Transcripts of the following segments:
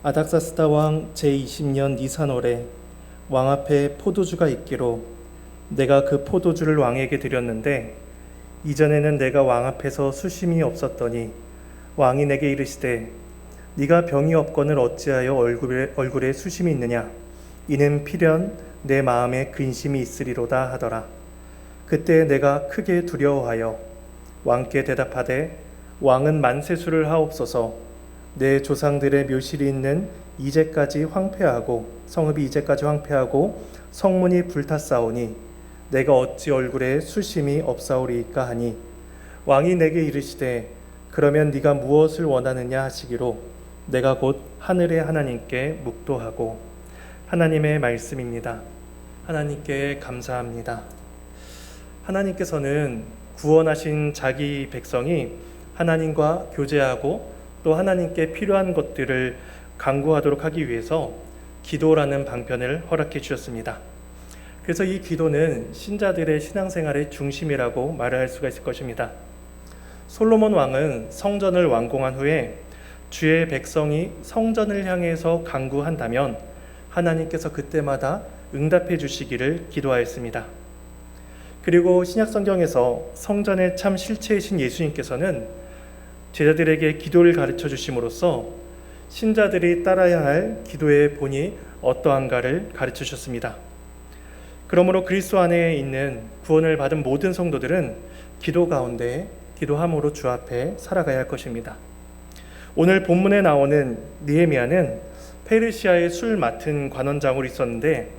아닥사스다 왕 제20년 니산월에 왕 앞에 포도주가 있기로 내가 그 포도주를 왕에게 드렸는데 이전에는 내가 왕 앞에서 수심이 없었더니 왕이 내게 이르시되 네가 병이 없거늘 어찌하여 얼굴에 수심이 있느냐 이는 필연 내 마음에 근심이 있으리로다 하더라. 그때 내가 크게 두려워하여 왕께 대답하되 왕은 만세수를 하옵소서. 내 조상들의 묘실이 있는 이제까지 황폐하고 성읍이 이제까지 황폐하고 성문이 불탔사오니 내가 어찌 얼굴에 수심이 없사오리이까 하니 왕이 내게 이르시되 그러면 네가 무엇을 원하느냐 하시기로 내가 곧 하늘의 하나님께 묵도하고. 하나님의 말씀입니다. 하나님께 감사합니다. 하나님께서는 구원하신 자기 백성이 하나님과 교제하고 또 하나님께 필요한 것들을 간구하도록 하기 위해서 기도라는 방편을 허락해 주셨습니다. 그래서 이 기도는 신자들의 신앙생활의 중심이라고 말을 할 수가 있을 것입니다. 솔로몬 왕은 성전을 완공한 후에 주의 백성이 성전을 향해서 간구한다면 하나님께서 그때마다 응답해 주시기를 기도하였습니다. 그리고 신약성경에서 성전의 참 실체이신 예수님께서는 제자들에게 기도를 가르쳐 주심으로써 신자들이 따라야 할 기도의 본이 어떠한가를 가르쳐 주셨습니다. 그러므로 그리스도 안에 있는 구원을 받은 모든 성도들은 기도 가운데 기도함으로 주 앞에 살아가야 할 것입니다. 오늘 본문에 나오는 느헤미야는 페르시아의 술 맡은 관원장으로 있었는데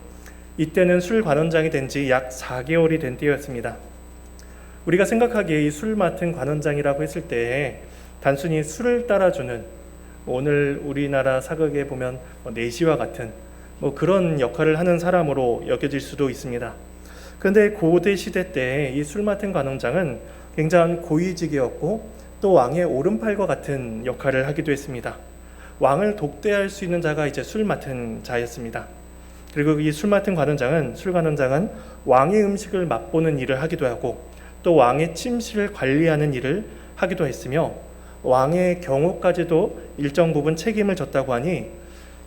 이때는 술 관원장이 된 지 약 4개월이 된 때였습니다. 우리가 생각하기에 이 술 맡은 관원장이라고 했을 때 단순히 술을 따라주는 오늘 우리나라 사극에 보면 내시와 같은 그런 역할을 하는 사람으로 여겨질 수도 있습니다. 그런데 고대 시대 때 이 술 맡은 관원장은 굉장한 고위직이었고 또 왕의 오른팔과 같은 역할을 하기도 했습니다. 왕을 독대할 수 있는 자가 이제 술 맡은 자였습니다. 그리고 이 술 맡은 술 관원장은 왕의 음식을 맛보는 일을 하기도 하고 또 왕의 침실을 관리하는 일을 하기도 했으며 왕의 경호까지도 일정 부분 책임을 졌다고 하니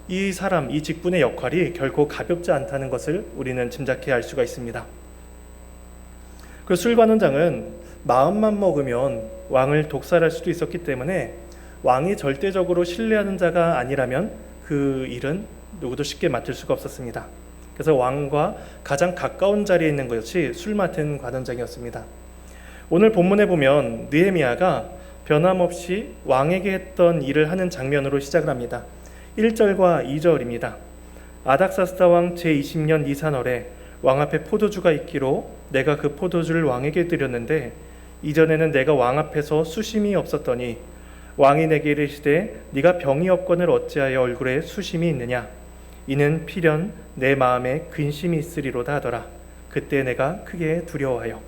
이 직분의 역할이 결코 가볍지 않다는 것을 우리는 짐작해야 할 수가 있습니다. 그 술 관원장은 마음만 먹으면 왕을 독살할 수도 있었기 때문에 왕이 절대적으로 신뢰하는 자가 아니라면 그 일은 누구도 쉽게 맡을 수가 없었습니다. 그래서 왕과 가장 가까운 자리에 있는 것이 술 맡은 관원장이었습니다. 오늘 본문에 보면 느헤미야가 변함없이 왕에게 했던 일을 하는 장면으로 시작을 합니다. 1절과 2절입니다. 아닥사스다 왕 제20년 니산월에 왕 앞에 포도주가 있기로 내가 그 포도주를 왕에게 드렸는데 이전에는 내가 왕 앞에서 수심이 없었더니 왕이 내게 이르시되 네가 병이 없거늘 어찌하여 얼굴에 수심이 있느냐 이는 필연 내 마음에 근심이 있으리로다 하더라. 그때 내가 크게 두려워하여.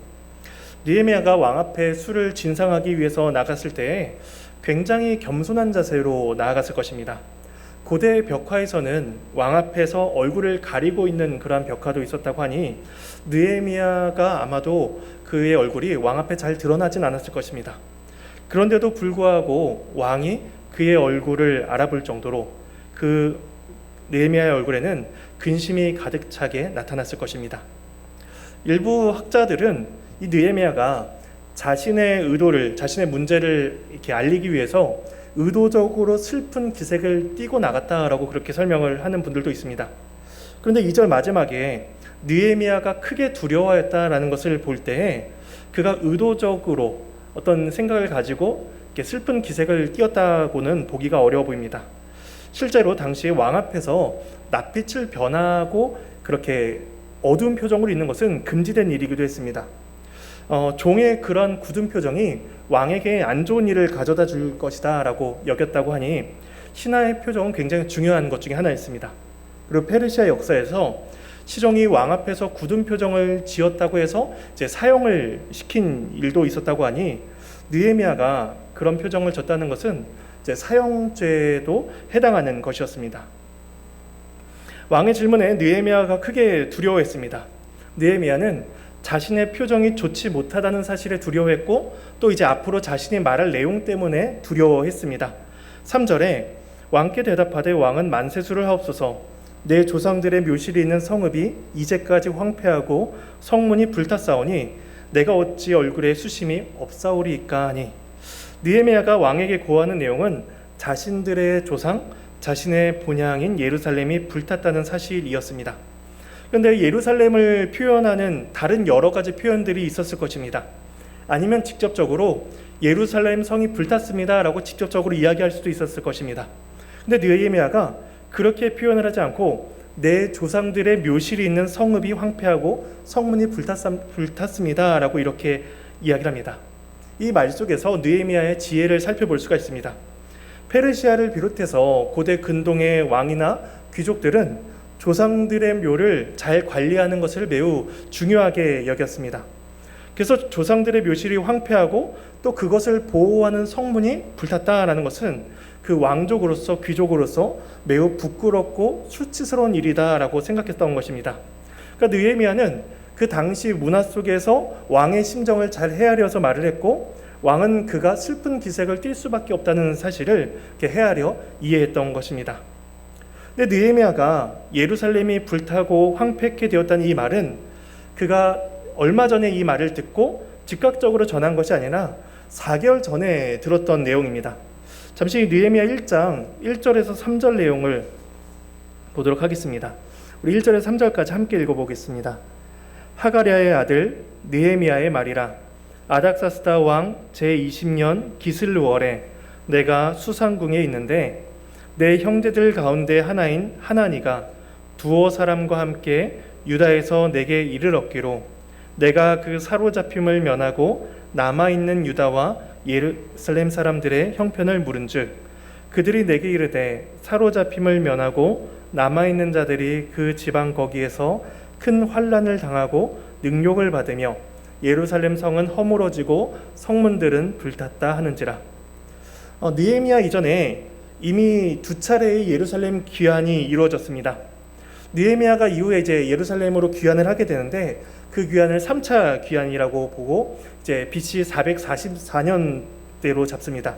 느헤미야가 왕 앞에 술을 진상하기 위해서 나갔을 때 굉장히 겸손한 자세로 나아갔을 것입니다. 고대 벽화에서는 왕 앞에서 얼굴을 가리고 있는 그러한 벽화도 있었다고 하니 느헤미야가 아마도 그의 얼굴이 왕 앞에 잘 드러나진 않았을 것입니다. 그런데도 불구하고 왕이 그의 얼굴을 알아볼 정도로 그 느헤미야의 얼굴에는 근심이 가득 차게 나타났을 것입니다. 일부 학자들은 이 느헤미야가 자신의 문제를 이렇게 알리기 위해서 의도적으로 슬픈 기색을 띠고 나갔다라고 그렇게 설명을 하는 분들도 있습니다. 그런데 2절 마지막에 느헤미야가 크게 두려워했다라는 것을 볼 때 그가 의도적으로 어떤 생각을 가지고 이렇게 슬픈 기색을 띄었다고는 보기가 어려워 보입니다. 실제로 당시에 왕 앞에서 낯빛을 변하고 그렇게 어두운 표정으로 있는 것은 금지된 일이기도 했습니다. 종의 그런 굳은 표정이 왕에게 안 좋은 일을 가져다 줄 것이다 라고 여겼다고 하니 신하의 표정은 굉장히 중요한 것 중에 하나였습니다. 그리고 페르시아 역사에서 시종이 왕 앞에서 굳은 표정을 지었다고 해서 이제 사형을 시킨 일도 있었다고 하니 느헤미야가 그런 표정을 졌다는 것은 이제 사형죄도 해당하는 것이었습니다. 왕의 질문에 느헤미야가 크게 두려워했습니다. 느헤미야는 자신의 표정이 좋지 못하다는 사실에 두려워했고 또 이제 앞으로 자신이 말할 내용 때문에 두려워했습니다. 3절에 왕께 대답하되 왕은 만세수를 하옵소서. 내 조상들의 묘실이 있는 성읍이 이제까지 황폐하고 성문이 불탔사오니 내가 어찌 얼굴에 수심이 없사오리이까 하니, 느헤미야가 왕에게 고하는 내용은 자신들의 조상, 자신의 본향인 예루살렘이 불탔다는 사실이었습니다. 그런데 예루살렘을 표현하는 다른 여러 가지 표현들이 있었을 것입니다. 아니면 직접적으로 예루살렘 성이 불탔습니다 라고 직접적으로 이야기할 수도 있었을 것입니다. 근데 느헤미야가 그렇게 표현을 하지 않고 내 조상들의 묘실이 있는 성읍이 황폐하고 성문이 불탔습니다 라고 이렇게 이야기를 합니다. 이 말 속에서 느헤미야의 지혜를 살펴볼 수가 있습니다. 페르시아를 비롯해서 고대 근동의 왕이나 귀족들은 조상들의 묘를 잘 관리하는 것을 매우 중요하게 여겼습니다. 그래서 조상들의 묘실이 황폐하고 또 그것을 보호하는 성문이 불탔다라는 것은 그 왕족으로서 귀족으로서 매우 부끄럽고 수치스러운 일이다라고 생각했던 것입니다. 그러니까 느헤미야는 그 당시 문화 속에서 왕의 심정을 잘 헤아려서 말을 했고, 왕은 그가 슬픈 기색을 띌 수밖에 없다는 사실을 헤아려 이해했던 것입니다. 근데 느헤미야가 예루살렘이 불타고 황폐케 되었다는 이 말은 그가 얼마 전에 이 말을 듣고 즉각적으로 전한 것이 아니라 4개월 전에 들었던 내용입니다. 잠시 느헤미야 1장 1절에서 3절 내용을 보도록 하겠습니다. 우리 1절에서 3절까지 함께 읽어보겠습니다. 하가랴의 아들 느헤미야의 말이라. 아닥사스다 왕 제20년 기슬루월에 내가 수상궁에 있는데 내 형제들 가운데 하나인 하나니가 두어 사람과 함께 유다에서 내게 이를 얻기로 내가 그 사로잡힘을 면하고 남아있는 유다와 예루살렘 사람들의 형편을 물은즉 그들이 내게 이르되 사로잡힘을 면하고 남아있는 자들이 그 지방 거기에서 큰 환난을 당하고 능욕을 받으며 예루살렘 성은 허물어지고 성문들은 불탔다 하는지라. 느헤미야 이전에 이미 2차례의 예루살렘 귀환이 이루어졌습니다. 느헤미야가 이후에 이제 예루살렘으로 귀환을 하게 되는데 그 귀환을 3차 귀환이라고 보고 이제 BC 444년대로 잡습니다.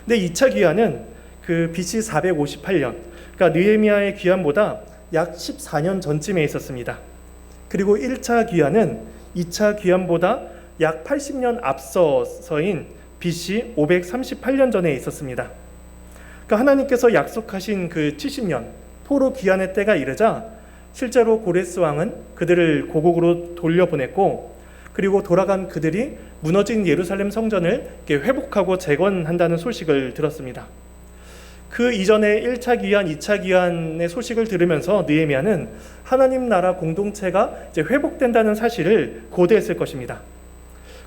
근데 2차 귀환은 그 BC 458년, 그러니까 느헤미야의 귀환보다 약 14년 전쯤에 있었습니다. 그리고 1차 귀환은 2차 귀환보다 약 80년 앞서서인 BC 538년 전에 있었습니다. 그러니까 하나님께서 약속하신 그 70년 포로 귀환의 때가 이르자 실제로 고레스 왕은 그들을 고국으로 돌려보냈고, 그리고 돌아간 그들이 무너진 예루살렘 성전을 회복하고 재건한다는 소식을 들었습니다. 그 이전에 1차 귀환, 2차 귀환의 소식을 들으면서 느헤미야는 하나님 나라 공동체가 이제 회복된다는 사실을 고대했을 것입니다.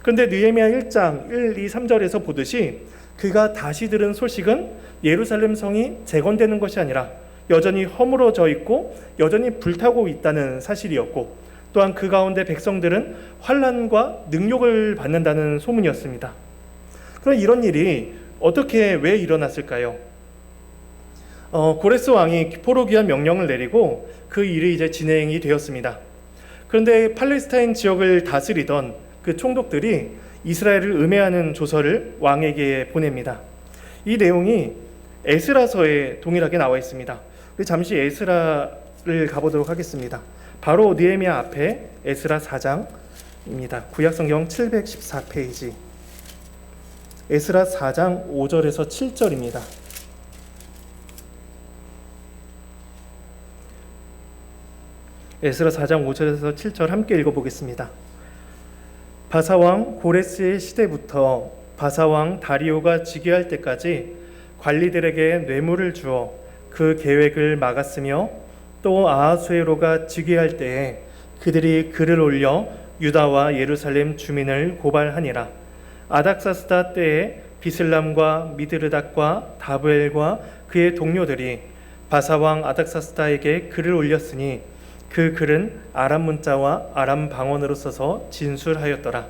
그런데 느헤미야 1장 1, 2, 3절에서 보듯이 그가 다시 들은 소식은 예루살렘 성이 재건되는 것이 아니라 여전히 허물어져 있고 여전히 불타고 있다는 사실이었고, 또한 그 가운데 백성들은 환난과 능욕을 받는다는 소문이었습니다. 그럼 이런 일이 어떻게 왜 일어났을까요? 고레스 왕이 포로 귀환 명령을 내리고 그 일이 이제 진행이 되었습니다. 그런데 팔레스타인 지역을 다스리던 그 총독들이 이스라엘을 음해하는 조서를 왕에게 보냅니다. 이 내용이 에스라서에 동일하게 나와 있습니다. 잠시 에스라를 가보도록 하겠습니다. 바로 느헤미야 앞에 에스라 4장입니다. 구약성경 714페이지. 에스라 4장 5절에서 7절입니다. 에스라 4장 5절에서 7절 함께 읽어보겠습니다. 바사왕 고레스의 시대부터 바사왕 다리오가 즉위할 때까지 관리들에게 뇌물을 주어 그 계획을 막았으며, 또 아하수에로가 즉위할 때에 그들이 글을 올려 유다와 예루살렘 주민을 고발하니라. 아닥사스다 때에 비슬람과 미드르닷과 다브엘과 그의 동료들이 바사왕 아닥사스다에게 글을 올렸으니 그 글은 아람 문자와 아람 방언으로 써서 진술하였더라.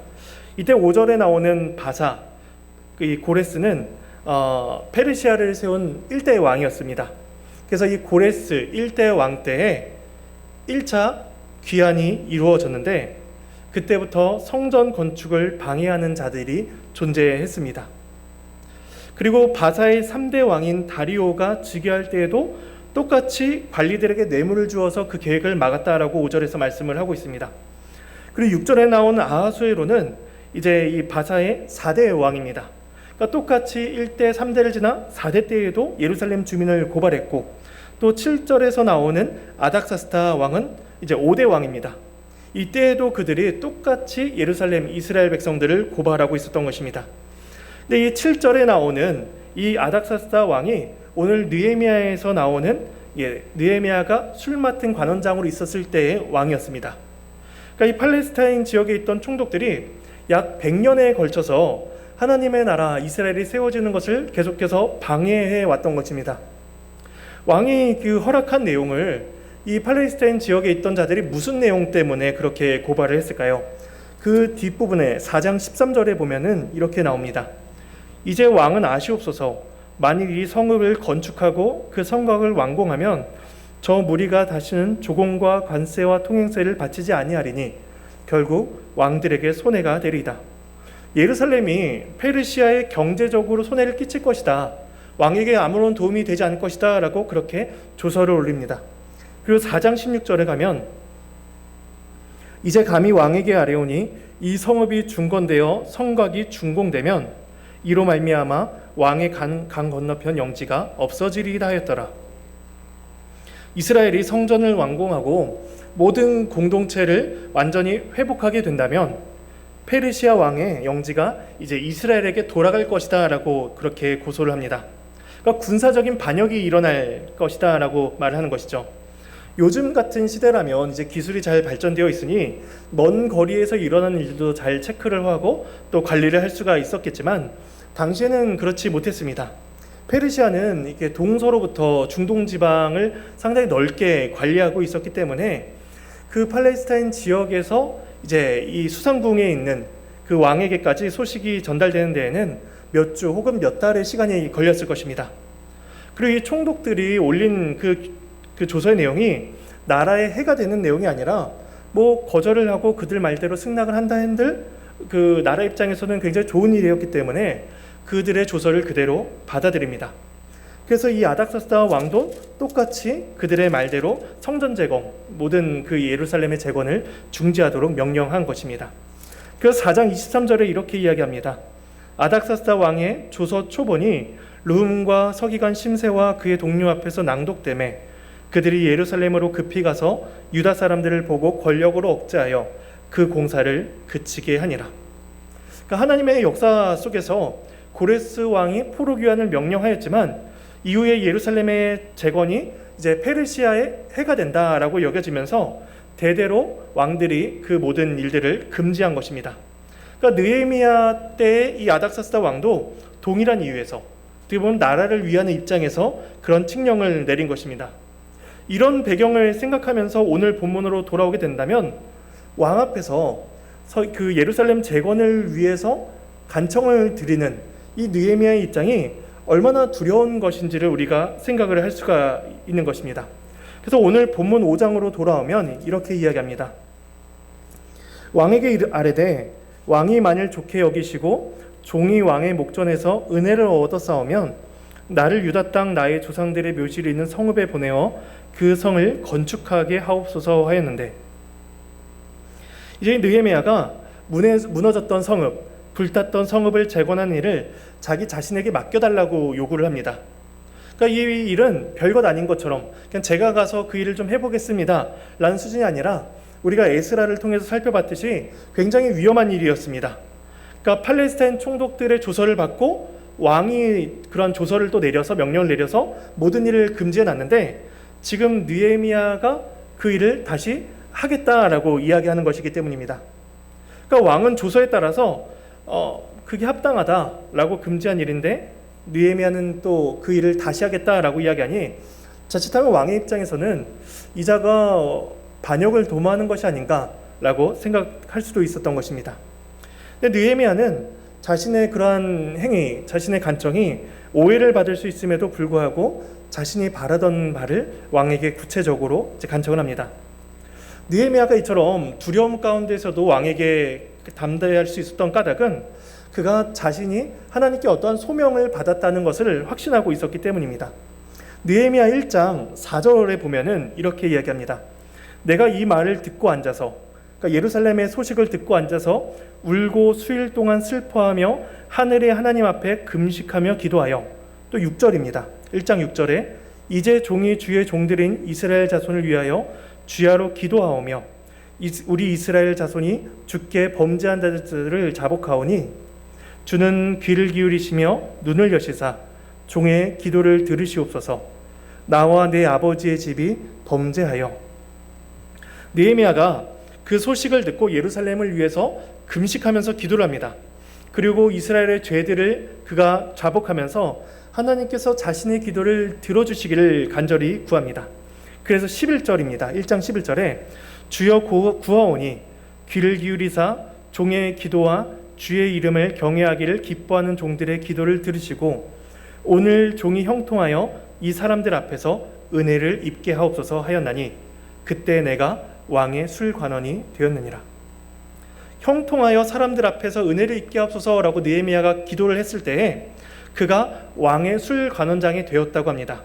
이때 5절에 나오는 바사, 이 고레스는 페르시아를 세운 1대 왕이었습니다. 그래서 이 고레스 1대 왕 때에 1차 귀환이 이루어졌는데 그때부터 성전 건축을 방해하는 자들이 존재했습니다. 그리고 바사의 3대 왕인 다리오가 즉위할 때에도 똑같이 관리들에게 뇌물을 주어서 그 계획을 막았다라고 5절에서 말씀을 하고 있습니다. 그리고 6절에 나오는 아하수에로는 이제 이 바사의 4대 왕입니다. 그러니까 똑같이 1대, 3대를 지나 4대 때에도 예루살렘 주민을 고발했고, 또 7절에서 나오는 아닥사스다 왕은 이제 5대 왕입니다. 이때에도 그들이 똑같이 예루살렘 이스라엘 백성들을 고발하고 있었던 것입니다. 근데 이 7절에 나오는 이 아닥사스다 왕이 오늘 느헤미야에서 나오는 느헤미야가 술 맡은 관원장으로 있었을 때의 왕이었습니다. 그러니까 이 팔레스타인 지역에 있던 총독들이 약 100년에 걸쳐서 하나님의 나라 이스라엘이 세워지는 것을 계속해서 방해해 왔던 것입니다. 왕이 그 허락한 내용을 이 팔레스타인 지역에 있던 자들이 무슨 내용 때문에 그렇게 고발을 했을까요? 그 뒷부분에 4장 13절에 보면은 이렇게 나옵니다. 이제 왕은 아시옵소서, 만일 이 성읍을 건축하고 그 성곽을 완공하면 저 무리가 다시는 조공과 관세와 통행세를 바치지 아니하리니 결국 왕들에게 손해가 되리이다. 예루살렘이 페르시아에 경제적으로 손해를 끼칠 것이다. 왕에게 아무런 도움이 되지 않을 것이다 라고 그렇게 조서를 올립니다. 그리고 4장 16절에 가면 이제 감히 왕에게 아뢰오니 이 성읍이 중건되어 성곽이 준공되면 이로 말미암아 왕의 강 건너편 영지가 없어지리이다 하였더라. 이스라엘이 성전을 완공하고 모든 공동체를 완전히 회복하게 된다면 페르시아 왕의 영지가 이제 이스라엘에게 돌아갈 것이다 라고 그렇게 고소를 합니다. 그러니까 군사적인 반역이 일어날 것이다 라고 말을 하는 것이죠. 요즘 같은 시대라면 이제 기술이 잘 발전되어 있으니 먼 거리에서 일어나는 일도 잘 체크를 하고 또 관리를 할 수가 있었겠지만 당시에는 그렇지 못했습니다. 페르시아는 이렇게 동서로부터 중동 지방을 상당히 넓게 관리하고 있었기 때문에 그 팔레스타인 지역에서 이제 이 수상궁에 있는 그 왕에게까지 소식이 전달되는 데에는 몇 주 혹은 몇 달의 시간이 걸렸을 것입니다. 그리고 이 총독들이 올린 그 조서의 내용이 나라에 해가 되는 내용이 아니라 뭐 거절을 하고 그들 말대로 승낙을 한다 한들 그 나라 입장에서는 굉장히 좋은 일이었기 때문에 그들의 조서를 그대로 받아들입니다. 그래서 이 아닥사스다 왕도 똑같이 그들의 말대로 성전 재건, 모든 그 예루살렘의 재건을 중지하도록 명령한 것입니다. 그래서 4장 23절에 이렇게 이야기합니다. 아닥사스다 왕의 조서 초본이 르훔과 서기관 심세와 그의 동료 앞에서 낭독되매 그들이 예루살렘으로 급히 가서 유다 사람들을 보고 권력으로 억제하여 그 공사를 그치게 하니라. 그러니까 하나님의 역사 속에서 고레스 왕이 포로귀환을 명령하였지만 이후에 예루살렘의 재건이 이제 페르시아의 해가 된다라고 여겨지면서 대대로 왕들이 그 모든 일들을 금지한 것입니다. 그러니까 느헤미야 때의 이 아닥사스다 왕도 동일한 이유에서 어떻게 보면 나라를 위하는 입장에서 그런 칙령을 내린 것입니다. 이런 배경을 생각하면서 오늘 본문으로 돌아오게 된다면 왕 앞에서 그 예루살렘 재건을 위해서 간청을 드리는 이 느헤미야의 입장이 얼마나 두려운 것인지를 우리가 생각을 할 수가 있는 것입니다. 그래서 오늘 본문 5장으로 돌아오면 이렇게 이야기합니다. 왕에게 아뢰되 왕이 만일 좋게 여기시고 종이 왕의 목전에서 은혜를 얻어 싸우면 나를 유다 땅 나의 조상들의 묘실이 있는 성읍에 보내어 그 성을 건축하게 하옵소서 하였는데, 이제 느헤미야가 무너졌던 성읍, 불탔던 성읍을 재건한 일을 자기 자신에게 맡겨달라고 요구를 합니다. 그러니까 이 일은 별것 아닌 것처럼 그냥 제가 가서 그 일을 좀 해보겠습니다 라는 수준이 아니라 우리가 에스라를 통해서 살펴봤듯이 굉장히 위험한 일이었습니다. 그러니까 팔레스타인 총독들의 조서를 받고 왕이 그런 조서를 또 내려서 명령을 내려서 모든 일을 금지해 놨는데 지금 느헤미야가 그 일을 다시 하겠다라고 이야기하는 것이기 때문입니다. 그러니까 왕은 조서에 따라서 그게 합당하다라고 금지한 일인데 느헤미야는 또 그 일을 다시 하겠다라고 이야기하니 자칫하면 왕의 입장에서는 이 자가 반역을 도모하는 것이 아닌가라고 생각할 수도 있었던 것입니다. 근데 느헤미야는 자신의 그러한 행위, 자신의 간청이 오해를 받을 수 있음에도 불구하고 자신이 바라던 바를 왕에게 구체적으로 간청을 합니다. 느헤미야가 이처럼 두려움 가운데서도 왕에게 담대할 수 있었던 까닭은 그가 자신이 하나님께 어떠한 소명을 받았다는 것을 확신하고 있었기 때문입니다. 느헤미야 1장 4절에 보면은 이렇게 이야기합니다. 내가 이 말을 듣고 앉아서, 그러니까 예루살렘의 소식을 듣고 앉아서 울고 수일 동안 슬퍼하며 하늘의 하나님 앞에 금식하며 기도하여, 또 6절입니다. 1장 6절에 이제 종이 주의 종들인 이스라엘 자손을 위하여 주야로 기도하오며 우리 이스라엘 자손이 주께 범죄한 자들을 자복하오니 주는 귀를 기울이시며 눈을 여시사 종의 기도를 들으시옵소서. 나와 내 아버지의 집이 범죄하여. 느헤미야가 그 소식을 듣고 예루살렘을 위해서 금식하면서 기도를 합니다. 그리고 이스라엘의 죄들을 그가 자복하면서 하나님께서 자신의 기도를 들어주시기를 간절히 구합니다. 그래서 11절입니다. 1장 11절에 주여 구하오니 귀를 기울이사 종의 기도와 주의 이름을 경외하기를 기뻐하는 종들의 기도를 들으시고 오늘 종이 형통하여 이 사람들 앞에서 은혜를 입게 하옵소서 하였나니 그때 내가 왕의 술관원이 되었느니라. 형통하여 사람들 앞에서 은혜를 입게 하옵소서라고 느헤미야가 기도를 했을 때에 그가 왕의 술관원장이 되었다고 합니다.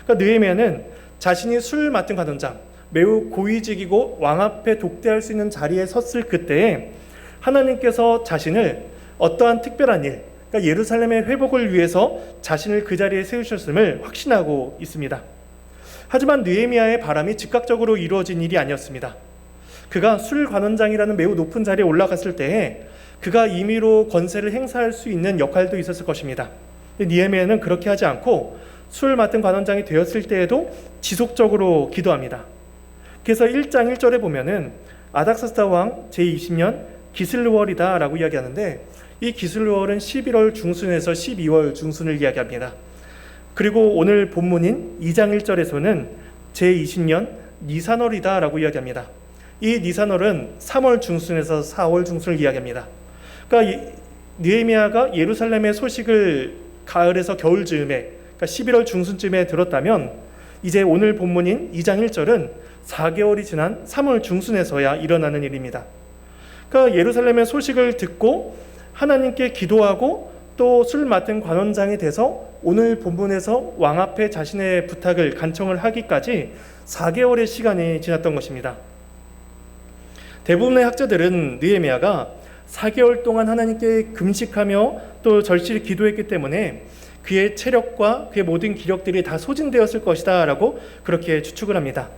그러니까 느헤미야는 자신이 술 맡은 관원장, 매우 고위직이고 왕 앞에 독대할 수 있는 자리에 섰을 그때에 하나님께서 자신을 어떠한 특별한 일, 그러니까 예루살렘의 회복을 위해서 자신을 그 자리에 세우셨음을 확신하고 있습니다. 하지만 느헤미야의 바람이 즉각적으로 이루어진 일이 아니었습니다. 그가 술관원장이라는 매우 높은 자리에 올라갔을 때에 그가 임의로 권세를 행사할 수 있는 역할도 있었을 것입니다. 느헤미야는 그렇게 하지 않고 술 맡은 관원장이 되었을 때에도 지속적으로 기도합니다. 그래서 1장 1절에 보면은 아닥사스다 왕 제20년 기슬월이다 라고 이야기하는데 이 기슬월은 11월 중순에서 12월 중순을 이야기합니다. 그리고 오늘 본문인 2장 1절에서는 제20년 니산월이다 라고 이야기합니다. 이 니산월은 3월 중순에서 4월 중순을 이야기합니다. 그러니까 느헤미야가 예루살렘의 소식을 가을에서 겨울 즈음에, 그러니까 11월 중순쯤에 들었다면 이제 오늘 본문인 2장 1절은 4개월이 지난 3월 중순에서야 일어나는 일입니다. 그러니까 예루살렘의 소식을 듣고 하나님께 기도하고 또 술 맡은 관원장이 돼서 오늘 본문에서 왕 앞에 자신의 부탁을 간청을 하기까지 4개월의 시간이 지났던 것입니다. 대부분의 학자들은 느헤미야가 4개월 동안 하나님께 금식하며 또 절실히 기도했기 때문에 그의 체력과 그의 모든 기력들이 다 소진되었을 것이다 라고 그렇게 추측을 합니다.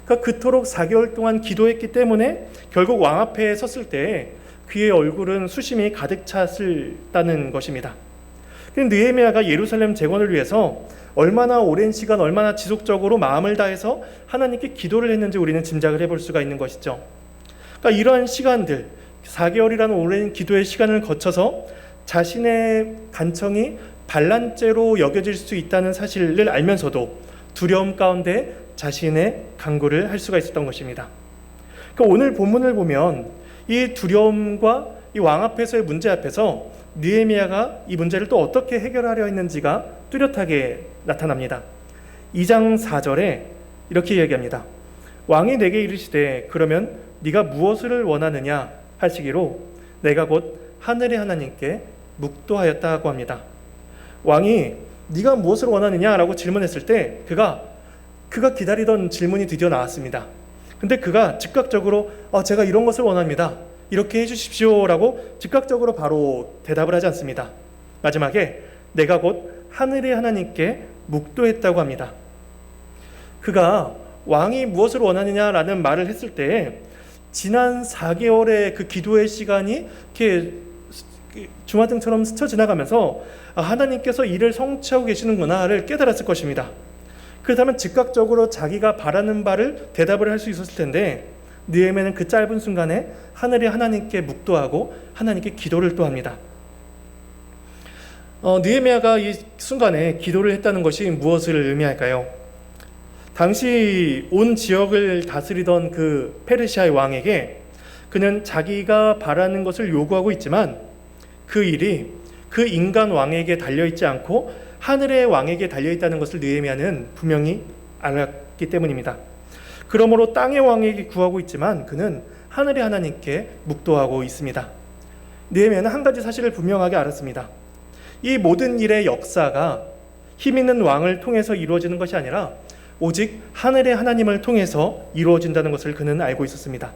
그러니까 그토록 4개월 동안 기도했기 때문에 결국 왕 앞에 섰을 때 그의 얼굴은 수심이 가득 찼다는 것입니다. 느헤미야가 예루살렘 재건을 위해서 얼마나 오랜 시간, 얼마나 지속적으로 마음을 다해서 하나님께 기도를 했는지 우리는 짐작을 해볼 수가 있는 것이죠. 그러니까 이러한 시간들, 4개월이라는 오랜 기도의 시간을 거쳐서 자신의 간청이 반란죄로 여겨질 수 있다는 사실을 알면서도 두려움 가운데 자신의 간구를 할 수가 있었던 것입니다. 그러니까 오늘 본문을 보면 이 두려움과 이 왕 앞에서의 문제 앞에서 느헤미야가 이 문제를 또 어떻게 해결하려 했는지가 뚜렷하게 나타납니다. 2장 4절에 이렇게 이야기합니다. 왕이 내게 이르시되 그러면 네가 무엇을 원하느냐 하시기로 내가 곧 하늘의 하나님께 묵도하였다고 합니다. 왕이 네가 무엇을 원하느냐라고 질문했을 때 그가 기다리던 질문이 드디어 나왔습니다. 근데 그가 즉각적으로 제가 이런 것을 원합니다. 이렇게 해주십시오라고 즉각적으로 바로 대답을 하지 않습니다. 마지막에 내가 곧 하늘의 하나님께 묵도했다고 합니다. 그가 왕이 무엇을 원하느냐라는 말을 했을 때 지난 4개월의 그 기도의 시간이 이렇게 주마등처럼 스쳐 지나가면서 하나님께서 이를 성취하고 계시는구나를 깨달았을 것입니다. 그렇다면 즉각적으로 자기가 바라는 바를 대답을 할 수 있었을 텐데 느헤미야는 그 짧은 순간에 하늘의 하나님께 묵도하고 하나님께 기도를 또 합니다. 느헤미야가 이 순간에 기도를 했다는 것이 무엇을 의미할까요? 당시 온 지역을 다스리던 그 페르시아의 왕에게 그는 자기가 바라는 것을 요구하고 있지만 그 일이 그 인간 왕에게 달려있지 않고 하늘의 왕에게 달려있다는 것을 느헤미야는 분명히 알았기 때문입니다. 그러므로 땅의 왕에게 구하고 있지만 그는 하늘의 하나님께 묵도하고 있습니다. 느헤미야는 한 가지 사실을 분명하게 알았습니다. 이 모든 일의 역사가 힘 있는 왕을 통해서 이루어지는 것이 아니라 오직 하늘의 하나님을 통해서 이루어진다는 것을 그는 알고 있었습니다.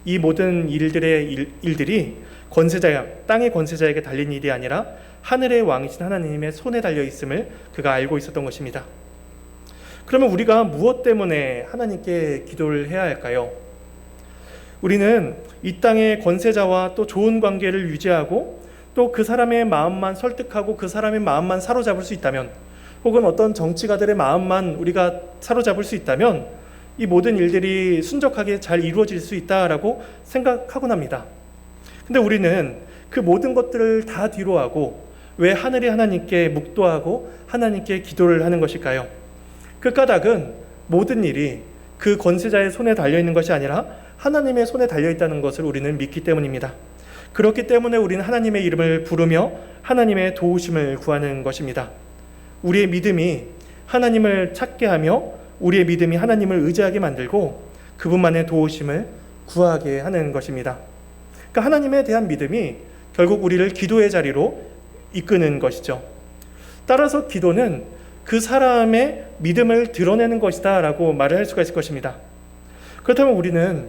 이 모든 일들이 땅의 권세자에게 달린 일이 아니라 하늘의 왕이신 하나님의 손에 달려 있음을 그가 알고 있었던 것입니다. 그러면 우리가 무엇 때문에 하나님께 기도를 해야 할까요? 우리는 이 땅의 권세자와 또 좋은 관계를 유지하고 또 그 사람의 마음만 설득하고 그 사람의 마음만 사로잡을 수 있다면, 혹은 어떤 정치가들의 마음만 우리가 사로잡을 수 있다면 이 모든 일들이 순적하게 잘 이루어질 수 있다라고 생각하곤 합니다. 근데 우리는 그 모든 것들을 다 뒤로하고 왜 하늘의 하나님께 묵도하고 하나님께 기도를 하는 것일까요? 그 까닭은 모든 일이 그 권세자의 손에 달려있는 것이 아니라 하나님의 손에 달려있다는 것을 우리는 믿기 때문입니다. 그렇기 때문에 우리는 하나님의 이름을 부르며 하나님의 도우심을 구하는 것입니다. 우리의 믿음이 하나님을 찾게 하며 우리의 믿음이 하나님을 의지하게 만들고 그분만의 도우심을 구하게 하는 것입니다. 그러니까 하나님에 대한 믿음이 결국 우리를 기도의 자리로 이끄는 것이죠. 따라서 기도는 그 사람의 믿음을 드러내는 것이다 라고 말을 할 수가 있을 것입니다. 그렇다면 우리는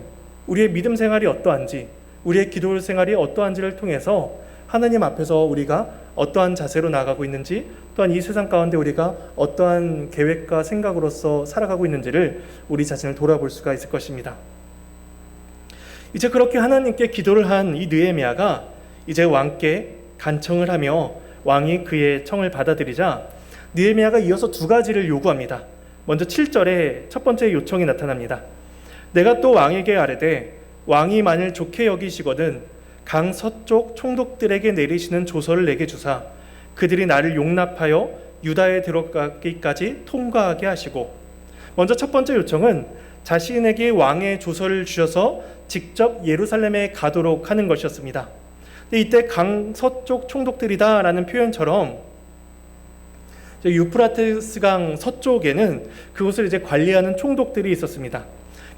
우리의 믿음 생활이 어떠한지, 우리의 기도 생활이 어떠한지를 통해서 하나님 앞에서 우리가 어떠한 자세로 나아가고 있는지, 또한 이 세상 가운데 우리가 어떠한 계획과 생각으로서 살아가고 있는지를 우리 자신을 돌아볼 수가 있을 것입니다. 이제 그렇게 하나님께 기도를 한 이 느헤미야가 이제 왕께 간청을 하며 왕이 그의 청을 받아들이자 느헤미야가 이어서 두 가지를 요구합니다. 먼저 7절에 첫 번째 요청이 나타납니다. 내가 또 왕에게 아뢰되 왕이 만일 좋게 여기시거든 강 서쪽 총독들에게 내리시는 조서를 내게 주사 그들이 나를 용납하여 유다에 들어가기까지 통과하게 하시고, 먼저 첫 번째 요청은 자신에게 왕의 조서를 주셔서 직접 예루살렘에 가도록 하는 것이었습니다. 이때 강 서쪽 총독들이다 라는 표현처럼 유프라테스강 서쪽에는 그곳을 이제 관리하는 총독들이 있었습니다.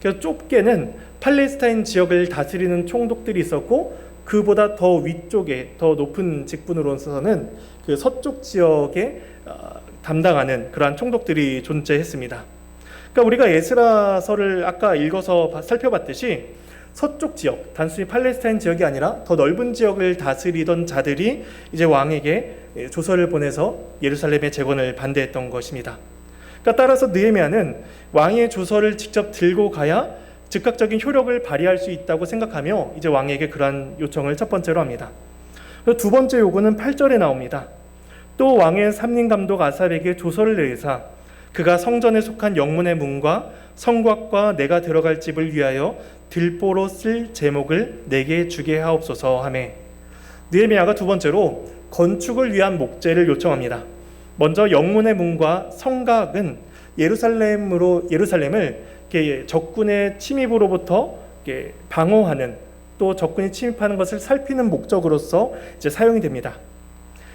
그래서 좁게는 팔레스타인 지역을 다스리는 총독들이 있었고, 그보다 더 위쪽에 더 높은 직분으로서는 그 서쪽 지역에 담당하는 그러한 총독들이 존재했습니다. 그러니까 우리가 에스라서를 아까 읽어서 살펴봤듯이 서쪽 지역, 단순히 팔레스타인 지역이 아니라 더 넓은 지역을 다스리던 자들이 이제 왕에게 조서를 보내서 예루살렘의 재건을 반대했던 것입니다. 그러니까 따라서 느헤미야는 왕의 조서를 직접 들고 가야 즉각적인 효력을 발휘할 수 있다고 생각하며 이제 왕에게 그러한 요청을 첫 번째로 합니다. 두 번째 요구는 8절에 나옵니다. 또 왕의 삼림감독 아삽에게 조서를 내리사 그가 성전에 속한 영문의 문과 성곽과 내가 들어갈 집을 위하여 들보로 쓸 제목을 내게 주게 하옵소서 하매, 느헤미야가 두 번째로 건축을 위한 목재를 요청합니다. 먼저 영문의 문과 성곽은 예루살렘을 적군의 침입으로부터 방어하는, 또 적군이 침입하는 것을 살피는 목적으로서 이제 사용이 됩니다.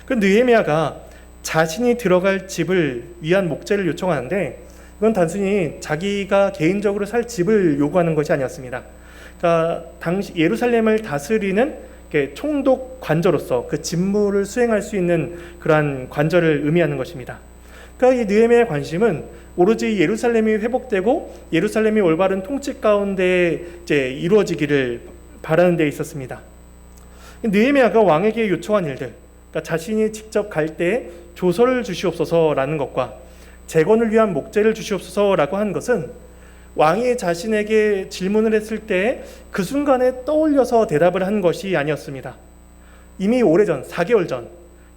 그 느헤미야가 자신이 들어갈 집을 위한 목재를 요청하는데 이건 단순히 자기가 개인적으로 살 집을 요구하는 것이 아니었습니다. 그러니까 당시 예루살렘을 다스리는 총독 관저로서 그 직무를 수행할 수 있는 그러한 관저를 의미하는 것입니다. 그러니까 이 느헤미야의 관심은 오로지 예루살렘이 회복되고 예루살렘이 올바른 통치 가운데 이제 이루어지기를 바라는 데 있었습니다. 느헤미야가 왕에게 요청한 일들, 그러니까 자신이 직접 갈 때 조서를 주시옵소서라는 것과 재건을 위한 목재를 주시옵소서라고 한 것은 왕이 자신에게 질문을 했을 때 그 순간에 떠올려서 대답을 한 것이 아니었습니다. 이미 오래전, 4개월 전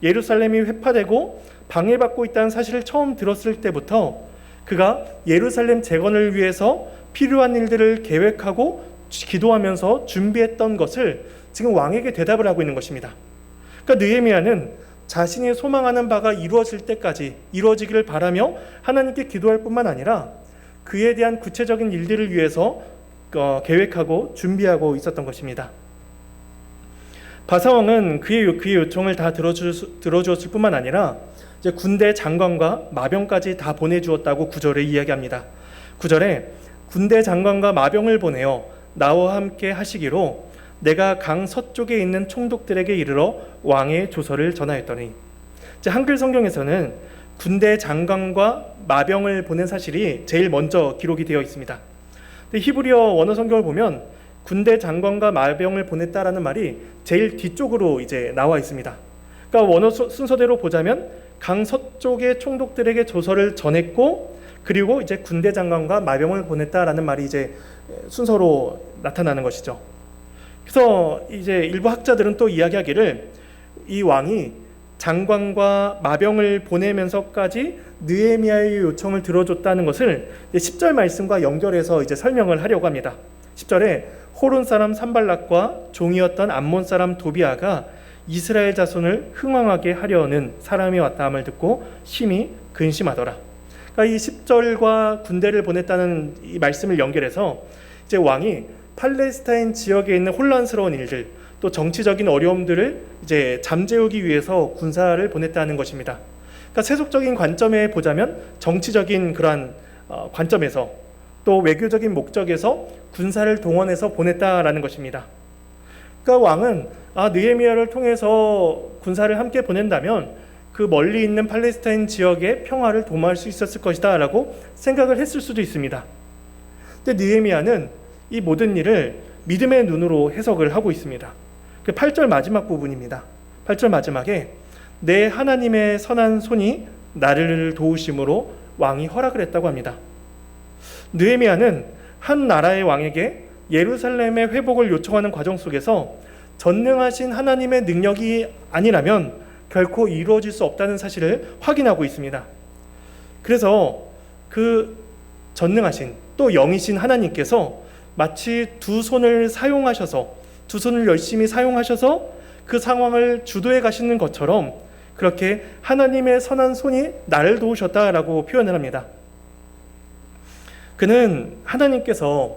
예루살렘이 회파되고 방해받고 있다는 사실을 처음 들었을 때부터 그가 예루살렘 재건을 위해서 필요한 일들을 계획하고 기도하면서 준비했던 것을 지금 왕에게 대답을 하고 있는 것입니다. 그러니까 느헤미야는 자신이 소망하는 바가 이루어질 때까지 이루어지기를 바라며 하나님께 기도할 뿐만 아니라 그에 대한 구체적인 일들을 위해서 계획하고 준비하고 있었던 것입니다. 바사왕은 그의 요청을 다 들어주었을 뿐만 아니라 이제 군대 장관과 마병까지 다 보내주었다고 9절에 이야기합니다. 9절에 군대 장관과 마병을 보내어 나와 함께 하시기로 내가 강 서쪽에 있는 총독들에게 이르러 왕의 조서를 전하였더니, 이제 한글 성경에서는 군대 장관과 마병을 보낸 사실이 제일 먼저 기록이 되어 있습니다. 근데 히브리어 원어 성경을 보면 군대 장관과 마병을 보냈다라는 말이 제일 뒤쪽으로 이제 나와 있습니다. 그러니까 원어 순서대로 보자면 강 서쪽의 총독들에게 조서를 전했고, 그리고 이제 군대 장관과 마병을 보냈다라는 말이 이제 순서로 나타나는 것이죠. 그래서 이제 일부 학자들은 또 이야기하기를 이 왕이 장관과 마병을 보내면서까지 느헤미야의 요청을 들어줬다는 것을 10절 말씀과 연결해서 이제 설명을 하려고 합니다. 10절에 호론 사람 산발락과 종이었던 암몬 사람 도비아가 이스라엘 자손을 흥왕하게 하려는 사람이 왔다 함을 듣고 심히 근심하더라. 그러니까 이 10절과 군대를 보냈다는 이 말씀을 연결해서 이제 왕이 팔레스타인 지역에 있는 혼란스러운 일들, 또 정치적인 어려움들을 이제 잠재우기 위해서 군사를 보냈다는 것입니다. 그러니까 세속적인 관점에 보자면 정치적인 그러한 관점에서, 또 외교적인 목적에서 군사를 동원해서 보냈다라는 것입니다. 그러니까 왕은 느헤미야를 통해서 군사를 함께 보낸다면 그 멀리 있는 팔레스타인 지역의 평화를 도모할 수 있었을 것이다 라고 생각을 했을 수도 있습니다. 근데 느헤미야는 이 모든 일을 믿음의 눈으로 해석을 하고 있습니다. 8절 마지막 부분입니다. 8절 마지막에 내 하나님의 선한 손이 나를 도우심으로 왕이 허락을 했다고 합니다. 느헤미야는 한 나라의 왕에게 예루살렘의 회복을 요청하는 과정 속에서 전능하신 하나님의 능력이 아니라면 결코 이루어질 수 없다는 사실을 확인하고 있습니다. 그래서 그 전능하신 또 영이신 하나님께서 마치 두 손을 열심히 사용하셔서 그 상황을 주도해 가시는 것처럼 그렇게 하나님의 선한 손이 나를 도우셨다라고 표현을 합니다. 그는 하나님께서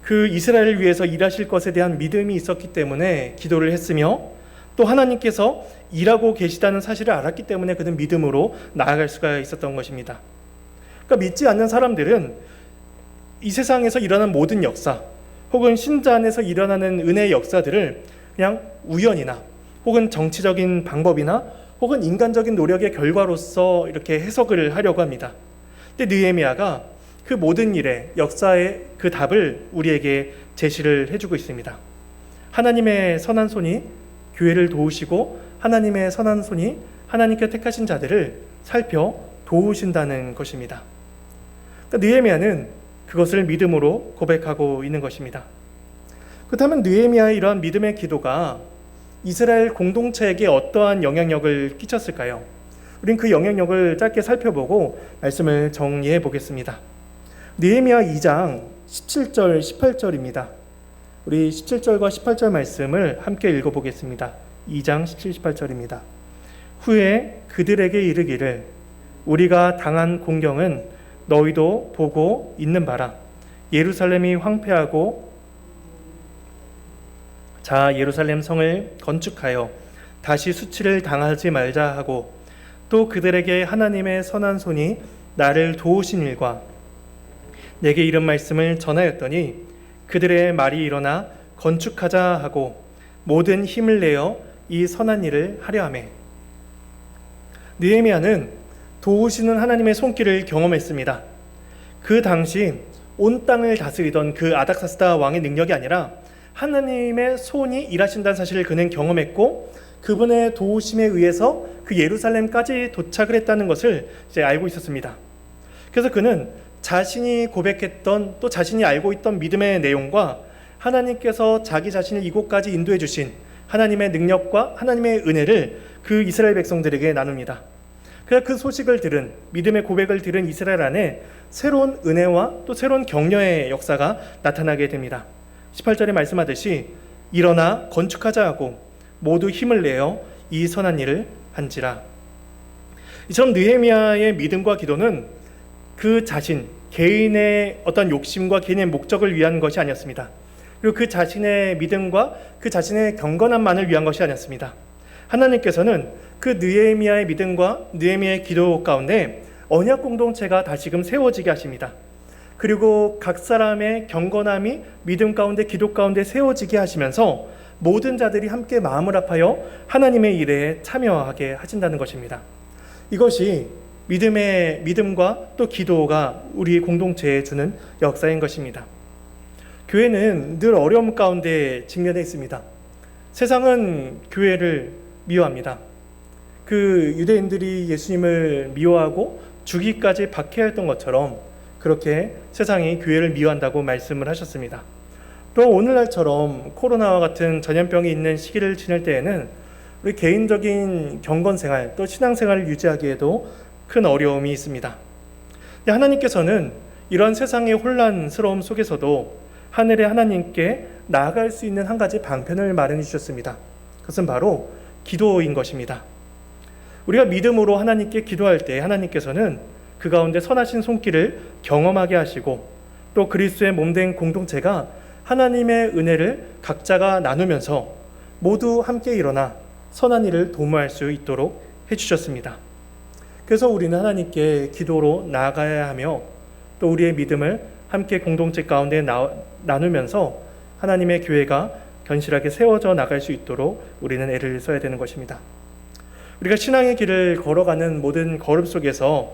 그 이스라엘을 위해서 일하실 것에 대한 믿음이 있었기 때문에 기도를 했으며, 또 하나님께서 일하고 계시다는 사실을 알았기 때문에 그는 믿음으로 나아갈 수가 있었던 것입니다. 그러니까 믿지 않는 사람들은 이 세상에서 일어난 모든 역사, 혹은 신자 안에서 일어나는 은혜의 역사들을 그냥 우연이나 혹은 정치적인 방법이나 혹은 인간적인 노력의 결과로서 이렇게 해석을 하려고 합니다. 근데 느헤미야가 그 모든 일의 역사의 그 답을 우리에게 제시를 해주고 있습니다. 하나님의 선한 손이 교회를 도우시고, 하나님의 선한 손이 하나님께 택하신 자들을 살펴 도우신다는 것입니다. 그러니까 느헤미야는 그것을 믿음으로 고백하고 있는 것입니다. 그렇다면 느헤미야의 이러한 믿음의 기도가 이스라엘 공동체에게 어떠한 영향력을 끼쳤을까요? 우린 그 영향력을 짧게 살펴보고 말씀을 정리해 보겠습니다. 느헤미야 2장 17절 18절입니다. 우리 17절과 18절 말씀을 함께 읽어보겠습니다. 2장 17, 18절입니다. 후에 그들에게 이르기를 우리가 당한 공경은 너희도 보고 있는 바라. 예루살렘이 황폐하고 자 예루살렘 성을 건축하여 다시 수치를 당하지 말자 하고, 또 그들에게 하나님의 선한 손이 나를 도우신 일과 내게 이런 말씀을 전하였더니 그들의 말이 일어나 건축하자 하고 모든 힘을 내어 이 선한 일을 하려 하매. 느헤미야는 도우시는 하나님의 손길을 경험했습니다. 그 당시 온 땅을 다스리던 그 아닥사스다 왕의 능력이 아니라 하나님의 손이 일하신다는 사실을 그는 경험했고, 그분의 도우심에 의해서 그 예루살렘까지 도착을 했다는 것을 이제 알고 있었습니다. 그래서 그는 자신이 고백했던, 또 자신이 알고 있던 믿음의 내용과 하나님께서 자기 자신을 이곳까지 인도해 주신 하나님의 능력과 하나님의 은혜를 그 이스라엘 백성들에게 나눕니다. 그래서 그 소식을 들은, 믿음의 고백을 들은 이스라엘 안에 새로운 은혜와 또 새로운 격려의 역사가 나타나게 됩니다. 18절에 말씀하듯이 일어나 건축하자 하고 모두 힘을 내어 이 선한 일을 한지라. 이처럼 느헤미야의 믿음과 기도는 그 자신, 개인의 어떤 욕심과 개인의 목적을 위한 것이 아니었습니다. 그리고 그 자신의 믿음과 그 자신의 경건함만을 위한 것이 아니었습니다. 하나님께서는 그 느헤미야의 믿음과 느헤미야의 기도 가운데 언약 공동체가 다시금 세워지게 하십니다. 그리고 각 사람의 경건함이 믿음 가운데 기도 가운데 세워지게 하시면서 모든 자들이 함께 마음을 합하여 하나님의 일에 참여하게 하신다는 것입니다. 이것이 믿음과 또 기도가 우리 공동체에 주는 역사인 것입니다. 교회는 늘 어려움 가운데 직면해 있습니다. 세상은 교회를 미워합니다. 그 유대인들이 예수님을 미워하고 죽이기까지 박해했던 것처럼 그렇게 세상이 교회를 미워한다고 말씀을 하셨습니다. 또 오늘날처럼 코로나와 같은 전염병이 있는 시기를 지낼 때에는 우리 개인적인 경건생활 또 신앙생활을 유지하기에도 큰 어려움이 있습니다. 하나님께서는 이런 세상의 혼란스러움 속에서도 하늘의 하나님께 나아갈 수 있는 한 가지 방편을 마련해 주셨습니다. 그것은 바로 기도인 것입니다. 우리가 믿음으로 하나님께 기도할 때 하나님께서는 그 가운데 선하신 손길을 경험하게 하시고 또 그리스도의 몸된 공동체가 하나님의 은혜를 각자가 나누면서 모두 함께 일어나 선한 일을 도모할 수 있도록 해주셨습니다. 그래서 우리는 하나님께 기도로 나아가야 하며 또 우리의 믿음을 함께 공동체 가운데 나누면서 하나님의 교회가 견실하게 세워져 나갈 수 있도록 우리는 애를 써야 되는 것입니다. 우리가 신앙의 길을 걸어가는 모든 걸음 속에서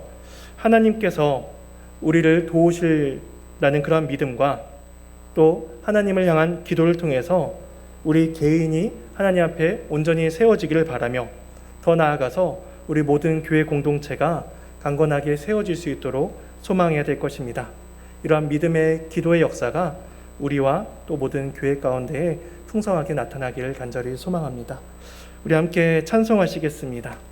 하나님께서 우리를 도우실라는 그런 믿음과 또 하나님을 향한 기도를 통해서 우리 개인이 하나님 앞에 온전히 세워지기를 바라며 더 나아가서 우리 모든 교회 공동체가 강건하게 세워질 수 있도록 소망해야 될 것입니다. 이러한 믿음의 기도의 역사가 우리와 또 모든 교회 가운데에 풍성하게 나타나기를 간절히 소망합니다. 우리 함께 찬송하시겠습니다.